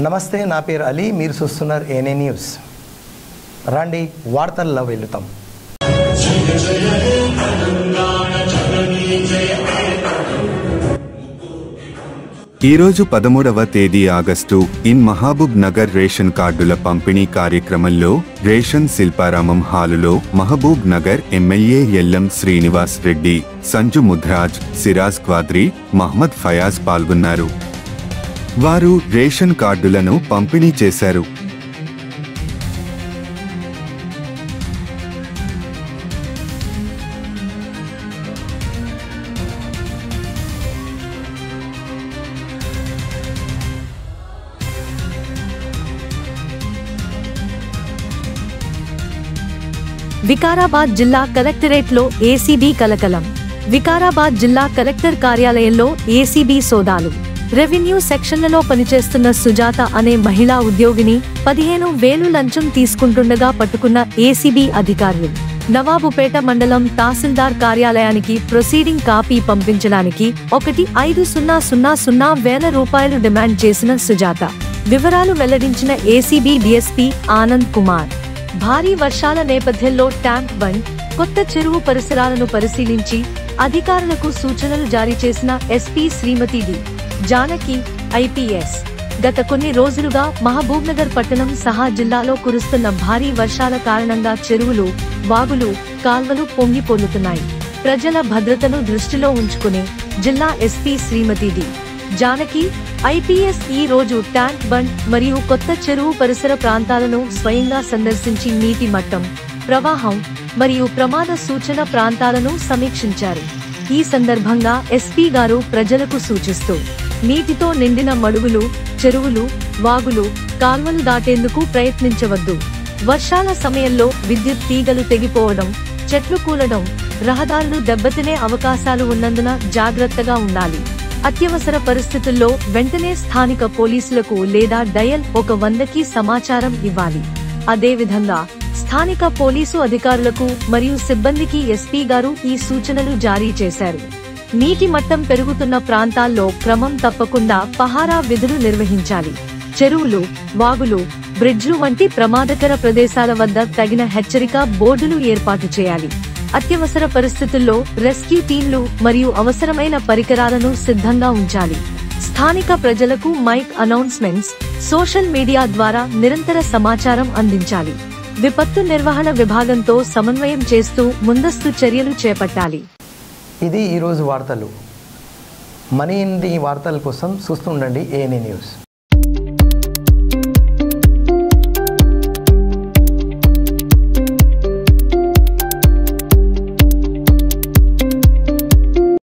నమస్తే, నా పేరు అలీ. మీరు చూస్తున్నారు ఏఎన్ఏ న్యూస్. రండి వార్తల్లో వెళ్తాం. ఈరోజు 13వ తేదీ August in Mahabubnagar ration కార్డుల పంపిణీ కార్యక్రమంలో రేషన్ శిల్పారామం హాలులో మహబూబ్ నగర్ ఎమ్మెల్యే ఎల్లం శ్రీనివాస్ రెడ్డి, సంజు ముద్రాజ్, సిరాజ్ క్వాద్రి, మహ్మద్ ఫయాజ్ పాల్గొన్నారు. వారు రేషన్ కార్డులను పంపిణీ చేశారు. వికారాబాద్ జిల్లా కలెక్టరేట్లో ఏసీబీ కలకలం. వికారాబాద్ జిల్లా కలెక్టర్ కార్యాలయంలో ఏసీబీ సోదాలు. రెవెన్యూ సెక్షన్లలో పనిచేస్తున్న సుజాత అనే మహిళా ఉద్యోగిని 15,000 లంచం తీసుకుంటుండగా పట్టుకున్న ఏసీబీ అధికారులు. నవాబుపేట మండలం తహసీల్దార్ కార్యాలయానికి ప్రొసీడింగ్ కాపీ పంపించడానికి 1,50,000 రూపాయలు డిమాండ్ చేసిన సుజాత వివరాలు వెల్లడించిన ఏసీబీ డీఎస్పీ ఆనంద్ కుమార్. భారీ వర్షాల నేపథ్యంలో ట్యాంక్ బండ్, కొత్త చెరువు పరిసరాలను పరిశీలించి అధికారులకు సూచనలు జారీ చేసిన ఎస్పీ శ్రీమతి డి. జానకి ఐపీఎస్. గత కొన్ని రోజులుగా మహబూబ్నగర్ పట్టణం సహా జిల్లాలో కురుస్తున్న భారీ వర్షాల కారణంగా చెరువులు, వాగులు, కాల్వలు పొంగి పొర్లుతున్నాయి. ప్రజల భద్రతను దృష్టిలో ఉంచుకుని జిల్లా ఎస్పీ శ్రీమతి డి. జానకి ఐపీఎస్ ఈ రోజు ట్యాంక్ బండ్ మరియు కొత్త చెరువు పరిసర ప్రాంతాలను స్వయంగా సందర్శించి నీటి మట్టం, ప్రవాహం మరియు ప్రమాద సూచన ప్రాంతాలను సమీక్షించారు. ఈ సందర్భంగా ఎస్పీ గారు ప్రజలకు సూచిస్తూ నీటితో నిండిన మడుగులు, చెరువులు, వాగులు, కాల్వలు దాటేందుకు ప్రయత్నించవద్దు. వర్షాల సమయంలో విద్యుత్ తీగలు తెగిపోవడం, చెట్లు కూలడం, రహదారులు దెబ్బతినే అవకాశాలు ఉన్నందున జాగ్రత్తగా ఉండాలి. అత్యవసర పరిస్థితుల్లో వెంటనే స్థానిక పోలీసులకు లేదా డయల్ 100కి సమాచారం ఇవ్వాలి. అదేవిధంగా స్థానిక పోలీసు అధికారులకు మరియు సిబ్బందికి ఎస్పీ గారు ఈ సూచనలు జారీ చేశారు. నీటి మట్టం పెరుగుతున్న ప్రాంతాల్లో క్రమం తప్పకుండా పహారా విధులు నిర్వహించాలి. చెరువులు, వాగులు, బ్రిడ్జ్లు వంటి ప్రమాదకర ప్రదేశాల వద్ద తగిన హెచ్చరిక బోర్డులు ఏర్పాటు చేయాలి. అత్యవసర పరిస్థితుల్లో రెస్క్యూ టీంలు మరియు అవసరమైన పరికరాలను సిద్ధంగా ఉంచాలి. స్థానిక ప్రజలకు మైక్ అనౌన్స్మెంట్స్, సోషల్ మీడియా ద్వారా నిరంతర సమాచారం అందించాలి. విపత్తు నిర్వహణ విభాగంతో సమన్వయం చేస్తూ ముందస్తు చర్యలు చేపట్టాలి. ఇది ఈరోజు వార్తలు. మరిన్ని వార్తల కోసం చూస్తుండండి ఏఎన్ఏ న్యూస్.